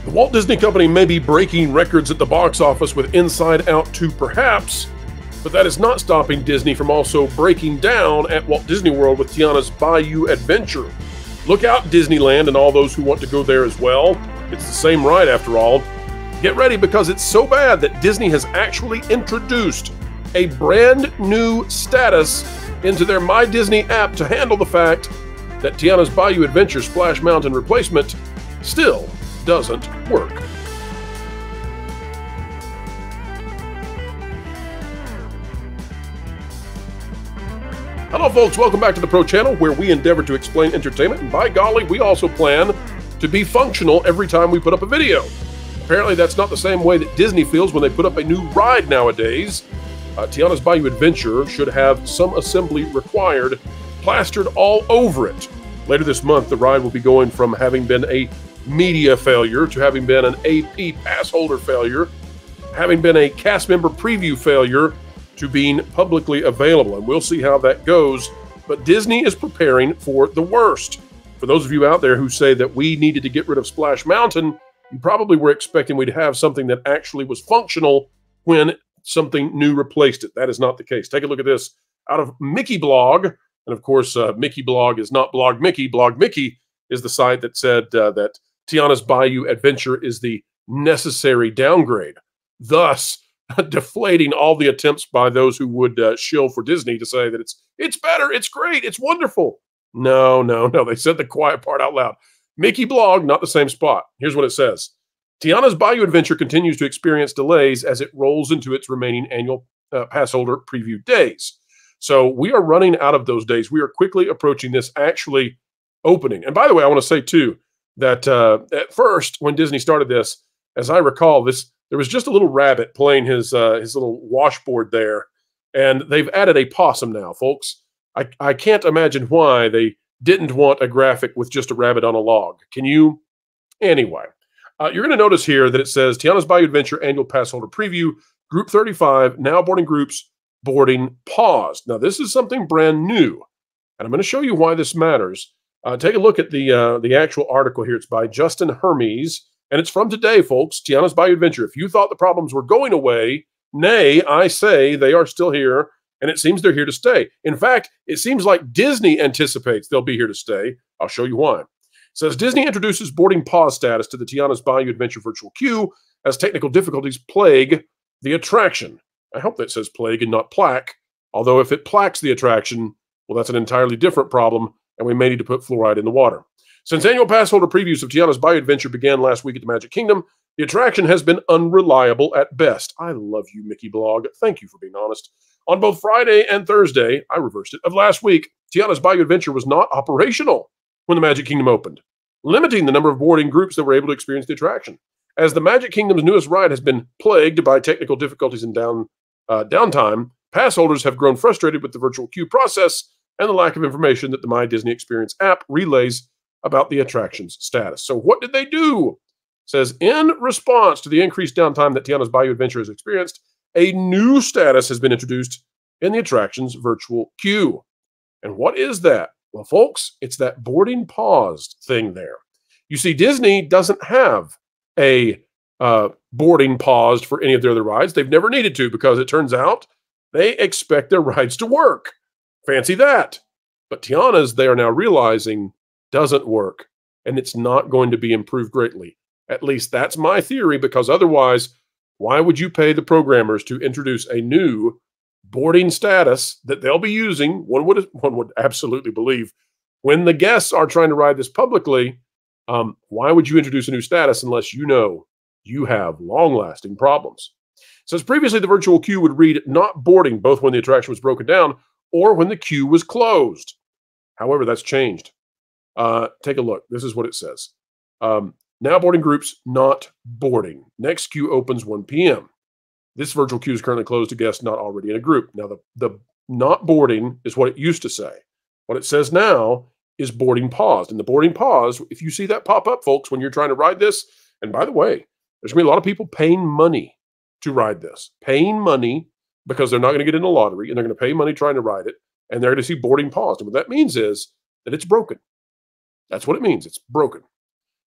The Walt Disney Company may be breaking records at the box office with Inside Out 2 perhaps, but that is not stopping Disney from also breaking down at Walt Disney World with Tiana's Bayou adventure. Look out, Disneyland, and all those who want to go there as well. It's the same ride after all. Get ready, because it's so bad that Disney has actually introduced a brand new status into their My Disney app to handle the fact that Tiana's Bayou Adventure Splash Mountain replacement still doesn't work. Hello folks, welcome back to the Pro Channel, where we endeavor to explain entertainment, and by golly, we also plan to be functional every time we put up a video. Apparently that's not the same way that Disney feels when they put up a new ride nowadays. Tiana's Bayou Adventure should have some assembly required plastered all over it. Later this month, the ride will be going from having been a media failure to having been an AP pass holder failure, having been a cast member preview failure, to being publicly available. And we'll see how that goes. But Disney is preparing for the worst. For those of you out there who say that we needed to get rid of Splash Mountain, you probably were expecting we'd have something that actually was functional when something new replaced it. That is not the case. Take a look at this out of Mickey Blog. And of course, Mickey Blog is not Blog Mickey. Blog Mickey is the site that said that Tiana's Bayou Adventure is the necessary downgrade, thus deflating all the attempts by those who would shill for Disney to say that it's better, it's great, it's wonderful. No. They said the quiet part out loud. Mickey Blog, not the same spot. Here's what it says. Tiana's Bayou Adventure continues to experience delays as it rolls into its remaining annual pass holder preview days. So we are running out of those days. We are quickly approaching this actually opening. And by the way, I want to say too that at first, when Disney started this, as I recall, there was just a little rabbit playing his little washboard there, and they've added a possum now, folks. I can't imagine why they didn't want a graphic with just a rabbit on a log. Can you? Anyway. You're going to notice here that it says Tiana's Bayou Adventure Annual Pass Holder Preview, Group 35, now boarding groups, boarding paused. Now, this is something brand new, and I'm going to show you why this matters. Take a look at the actual article here. It's by Justin Hermes, and it's from today, folks. Tiana's Bayou Adventure. If you thought the problems were going away, nay, I say they are still here, and it seems they're here to stay. In fact, it seems like Disney anticipates they'll be here to stay. I'll show you why. Says Disney introduces boarding pause status to the Tiana's Bayou Adventure virtual queue as technical difficulties plague the attraction. I hope that says plague and not plaque, although if it plaques the attraction, well, that's an entirely different problem, and we may need to put fluoride in the water. Since annual pass holder previews of Tiana's Bayou Adventure began last week at the Magic Kingdom, the attraction has been unreliable at best. I love you, Mickey Blog. Thank you for being honest. On both Friday and Thursday, I reversed it, of last week, Tiana's Bayou Adventure was not operational when the Magic Kingdom opened, limiting the number of boarding groups that were able to experience the attraction. As the Magic Kingdom's newest ride has been plagued by technical difficulties and downtime, pass holders have grown frustrated with the virtual queue process and the lack of information that the My Disney Experience app relays about the attraction's status. So what did they do? It says, in response to the increased downtime that Tiana's Bayou Adventure has experienced, a new status has been introduced in the attraction's virtual queue. And what is that? Well, folks, it's that boarding paused thing there. You see, Disney doesn't have a boarding paused for any of their other rides. They've never needed to, because it turns out they expect their rides to work. Fancy that. But Tiana's, they are now realizing, doesn't work, and it's not going to be improved greatly. At least that's my theory, because otherwise, why would you pay the programmers to introduce a new boarding status that they'll be using? One would absolutely believe when the guests are trying to ride this publicly. Why would you introduce a new status unless you know you have long-lasting problems? It says previously the virtual queue would read not boarding both when the attraction was broken down or when the queue was closed. However, that's changed. Take a look. This is what it says. Now boarding groups not boarding. Next queue opens 1 p.m. This virtual queue is currently closed to guests not already in a group. Now, the not boarding is what it used to say. What it says now is boarding paused. And the boarding pause, if you see that pop up, folks, when you're trying to ride this, and by the way, there's going to be a lot of people paying money to ride this. Paying money because they're not going to get in the lottery, and they're going to pay money trying to ride it, and they're going to see boarding paused. And what that means is that it's broken. That's what it means. It's broken.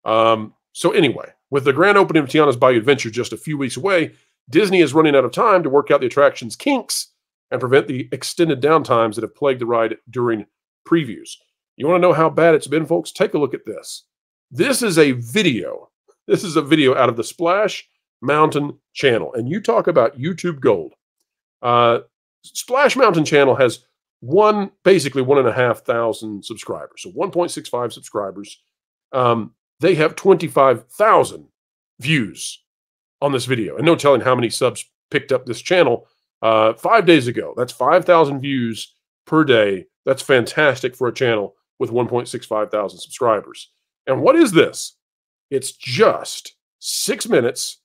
So anyway, With the grand opening of Tiana's Bayou Adventure just a few weeks away, Disney is running out of time to work out the attraction's kinks and prevent the extended downtimes that have plagued the ride during previews. You want to know how bad it's been, folks? Take a look at this. This is a video. This is a video out of the Splash Mountain channel. And you talk about YouTube gold. Splash Mountain channel has basically 1,500 subscribers. So 1.65 subscribers. They have 25,000 views on this video. And no telling how many subs picked up this channel 5 days ago. That's 5,000 views per day. That's fantastic for a channel with 1.65 thousand subscribers. And what is this? It's just 6 minutes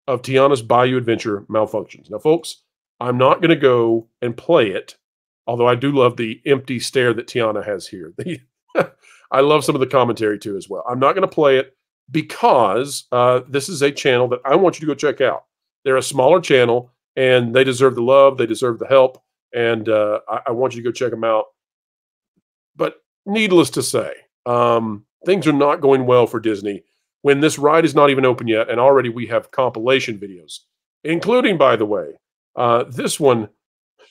of Tiana's Bayou Adventure malfunctions. Now, folks, I'm not going to go and play it, although I do love the empty stare that Tiana has here. I love some of the commentary, too, as well. I'm not going to play it because this is a channel that I want you to go check out. They're a smaller channel, and they deserve the love. They deserve the help, and I want you to go check them out. But needless to say, things are not going well for Disney when this ride is not even open yet, and already we have compilation videos, including, by the way, this one.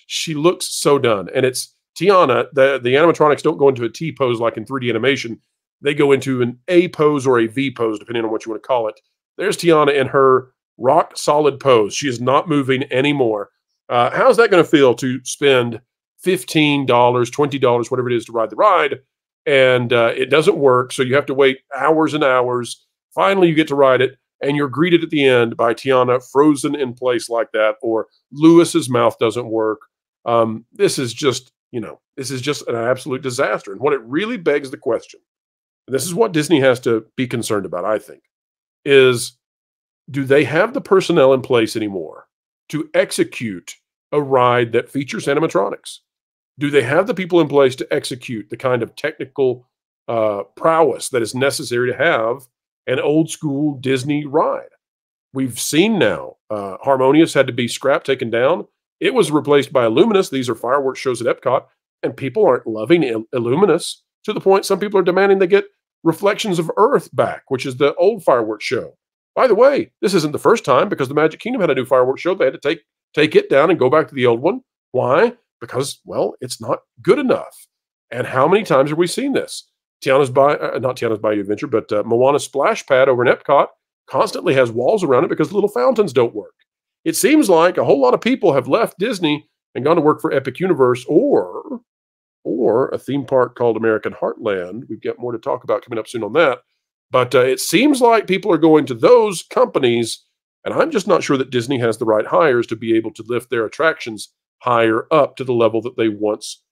She looks so done, and it's Tiana. The animatronics don't go into a T pose like in 3D animation. They go into an A pose or a V pose, depending on what you want to call it. There's Tiana in her rock solid pose. She is not moving anymore. How's that going to feel to spend $15, $20, whatever it is to ride the ride, and it doesn't work, so you have to wait hours and hours. Finally, you get to ride it, and you're greeted at the end by Tiana frozen in place like that, or Lewis's mouth doesn't work. This is just, this is just an absolute disaster. And what it really begs the question, and this is what Disney has to be concerned about, I think, is do they have the personnel in place anymore to execute a ride that features animatronics? Do they have the people in place to execute the kind of technical prowess that is necessary to have an old school Disney ride? We've seen now Harmonious had to be scrapped, taken down. It was replaced by Illuminous. These are fireworks shows at Epcot, and people aren't loving Illuminous to the point some people are demanding they get Reflections of Earth back, which is the old fireworks show. By the way, this isn't the first time, because the Magic Kingdom had a new fireworks show. They had to take it down and go back to the old one. Why? Because, well, it's not good enough. And how many times have we seen this? Not Tiana's Bayou Adventure, but Moana's Splash Pad over in Epcot constantly has walls around it because the little fountains don't work. It seems like a whole lot of people have left Disney and gone to work for Epic Universe or a theme park called American Heartland. We've got more to talk about coming up soon on that. But it seems like people are going to those companies, and I'm just not sure that Disney has the right hires to be able to lift their attractions higher up to the level that they once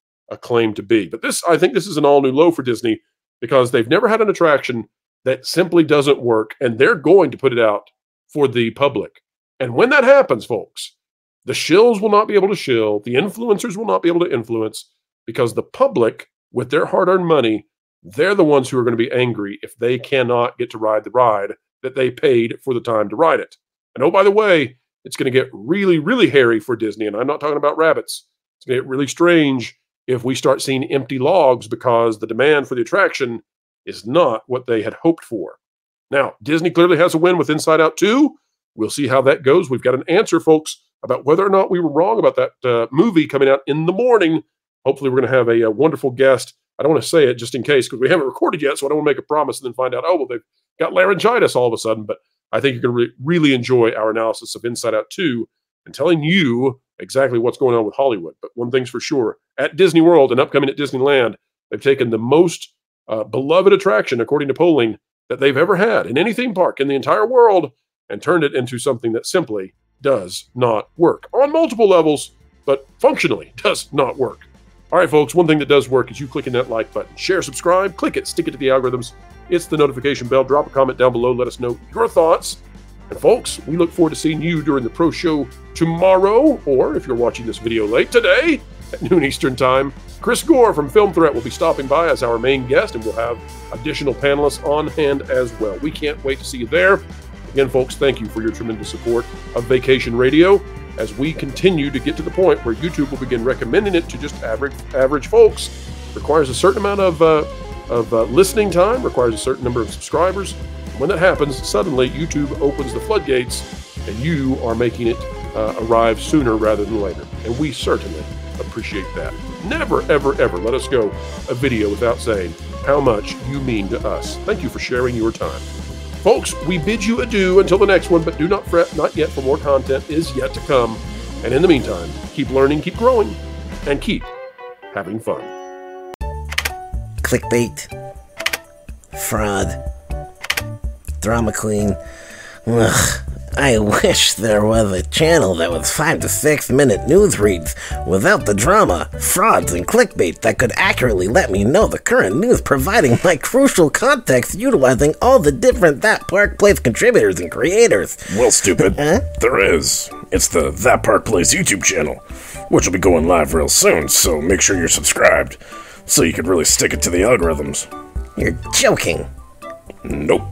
claimed to be. But I think this is an all-new low for Disney, because they've never had an attraction that simply doesn't work, and they're going to put it out for the public. And when that happens, folks, the shills will not be able to shill, the influencers will not be able to influence, because the public, with their hard-earned money, they're the ones who are going to be angry if they cannot get to ride the ride that they paid for the time to ride it. And oh, by the way, it's going to get really, really hairy for Disney, and I'm not talking about rabbits. It's going to get really strange if we start seeing empty logs because the demand for the attraction is not what they had hoped for. Now, Disney clearly has a win with Inside Out 2. We'll see how that goes. We've got an answer, folks, about whether or not we were wrong about that movie coming out in the morning. Hopefully, we're going to have a wonderful guest. I don't want to say it just in case, because we haven't recorded yet, so I don't want to make a promise and then find out, oh, well, they've got laryngitis all of a sudden. But I think you're going to really enjoy our analysis of Inside Out 2 and telling you exactly what's going on with Hollywood. But one thing's for sure, at Disney World and upcoming at Disneyland, they've taken the most beloved attraction, according to polling, that they've ever had in any theme park in the entire world and turned it into something that simply does not work on multiple levels, but functionally does not work. All right, folks, one thing that does work is you clicking that like button. Share, subscribe, click it, stick it to the algorithms. It's the notification bell. Drop a comment down below. Let us know your thoughts. And folks, we look forward to seeing you during the Pro Show tomorrow, or if you're watching this video late today at noon Eastern Time, Chris Gore from Film Threat will be stopping by as our main guest, and we'll have additional panelists on hand as well. We can't wait to see you there. Again, folks, thank you for your tremendous support of Vacation Radio as we continue to get to the point where YouTube will begin recommending it to just average folks. Requires a certain amount of listening time, requires a certain number of subscribers. When that happens, suddenly YouTube opens the floodgates and you are making it arrive sooner rather than later. And we certainly appreciate that. Never, ever, ever let us go a video without saying how much you mean to us. Thank you for sharing your time. Folks, we bid you adieu until the next one, but do not fret, not yet, for more content is yet to come. And in the meantime, keep learning, keep growing, and keep having fun. Clickbait. Fraud. Drama queen. Ugh. I wish there was a channel that was 5 to 6 minute news reads without the drama, frauds, and clickbait that could accurately let me know the current news, providing my crucial context utilizing all the different That Park Place contributors and creators. Well, stupid. There is. It's the That Park Place YouTube channel, which will be going live real soon, so make sure you're subscribed so you can really stick it to the algorithms. You're joking. Nope.